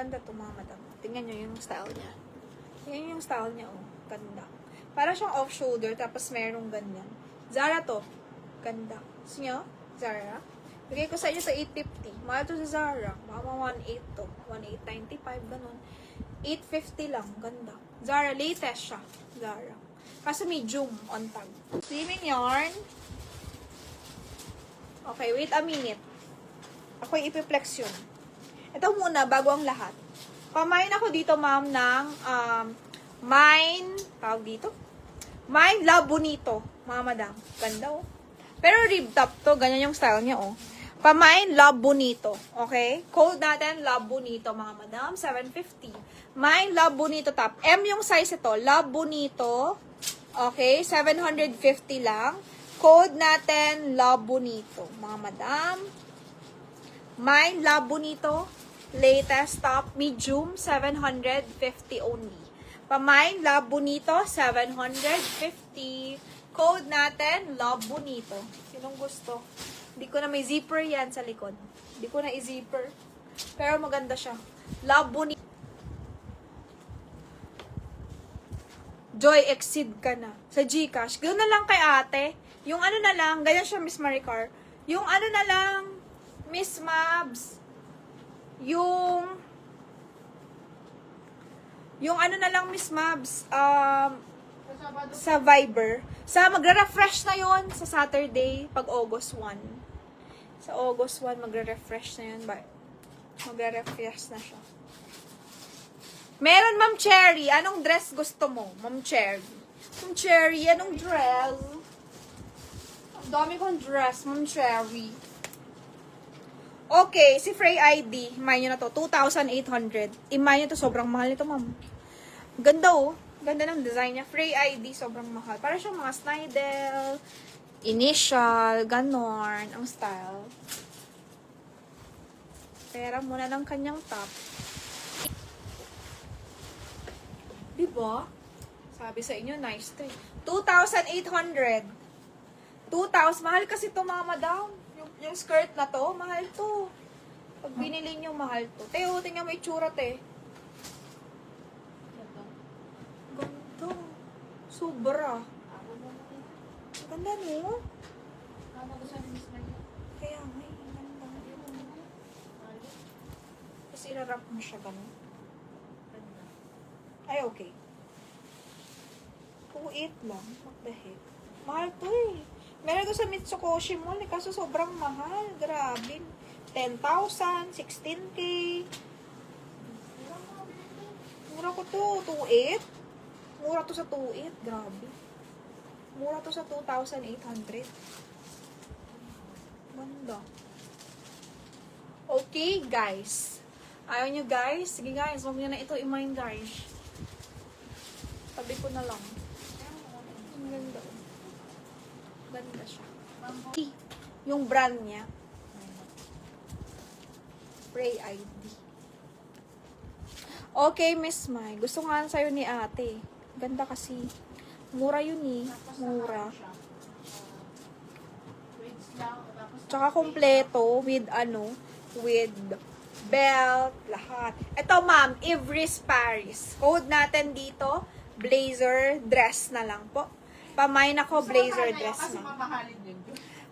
Maganda to mga madam. Tingnan nyo yung style niya. Tingnan yung style niya, oh. Ganda. Para siyang off-shoulder, tapos merong ganyan. Zara to. Ganda. Gusto nyo? Zara. Bigay ko sa inyo sa 850. Mahal to sa Zara. Mga 1.8 to. 1.895, ganun. 850 lang. Ganda. Zara, latest siya. Zara. Kasi may zoom on tag. Swimming yarn. Okay, wait a minute. Ako yung ipiplex yun. Ito muna, bago ang lahat. Pamain ako dito, ma'am, ng Mine, tawag dito? Mine La Bonito, mga madam. Ganda, oh. Pero rib top to, ganyan yung style niya, oh. Pamain La Bonito, okay? Code natin, La Bonito, mga madam, 750. Mine La Bonito top. M yung size ito, La Bonito, okay? 750 lang. Code natin, La Bonito, mga madam. Mine La Bonito, latest top, medium, 750 only. Pamain, Love Bonito, 750. Code natin, Love Bonito. Sinong gusto? Hindi ko na may zipper yan sa likod. Hindi ko na i-zipper. Pero maganda siya. Love Bonito. Joy, exceed ka na. Sa Gcash. Ganoon na lang kay ate. Yung ano na lang, ganyan siya, Miss Maricar. Yung ano na lang, Miss Mabs. Yung ano na lang, Miss Mabs, sa Viber. Magre-refresh na yon sa Saturday, pag August 1. Sa August 1, magre-refresh na yun. Magre-refresh na siya. Meron, Ma'am Cherry. Anong dress gusto mo, Ma'am Cherry? Ma'am Cherry, anong dress? Ang dami kong dress, Ma'am Cherry. Okay, si Frey ID, imayin nyo na to, 2,800. Imayin nyo to, sobrang mahal nito, ma'am. Ganda, oh. Ganda ng design niya. Frey ID, sobrang mahal. Para siyang mga Snidel, Initial, ganon, ang style. Pera muna ng kanyang top. Diba? Sabi sa inyo, nice to. 2,800. 2,000. Mahal kasi to, mga madam. Yung skirt na to, mahal to. Pag binili nyo, mahal to. Teo, tingnan mo itsura, te. Ganda. Sobra. Ganda, no? Kaya nga, ganda. Tapos ilarap mo siya, gano'n. Ay, okay. 2.8 lang. What the heck? Mahal to, eh. Meron ko sa Mitsukoshi Mall, eh, kaso sobrang mahal. Grabe. 10,000, 16K. Mura ko to, 2.8. Mura to sa 2.8, grabe. Mura to sa 2,800. Ganda. Okay, guys. Ayaw nyo, guys? Sige, guys. Huwag nyo na ito i-mind, guys. Tabi ko na lang. Ang ganda. Ganda siya. Yung brand niya. Frey ID. Okay, Miss Mai. Gusto nga sa'yo ni ate. Ganda kasi. Mura yun eh. Mura. Tsaka kompleto with with belt, lahat. Ito, ma'am, Ivris Paris. Code natin dito, blazer dress na lang po. Pamain ako, blazer dress na.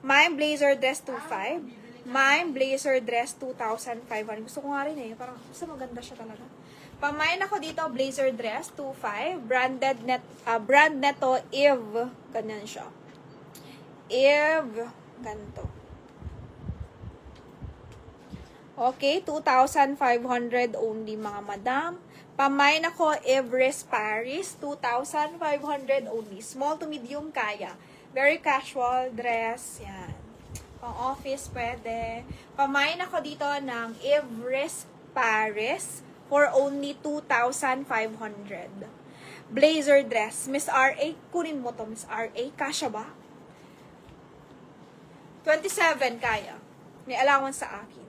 Mine blazer dress 2.5. Mine blazer dress 2,500. Gusto ko nga rin eh. Parang gusto maganda siya talaga. Pamain ako dito, blazer dress 2.5. Brand neto, Eve. Ganyan siya. Eve. Ganito. Okay, 2,500 only, mga madam. Pamain ako, Everest Paris, 2,500 only. Small to medium kaya. Very casual dress. Yan. Pang office, pwede. Pamain ako dito ng Everest Paris for only 2,500. Blazer dress. Miss R.A. Kunin mo to, Miss R.A. Kasya ba? 27 kaya. May allowance sa akin.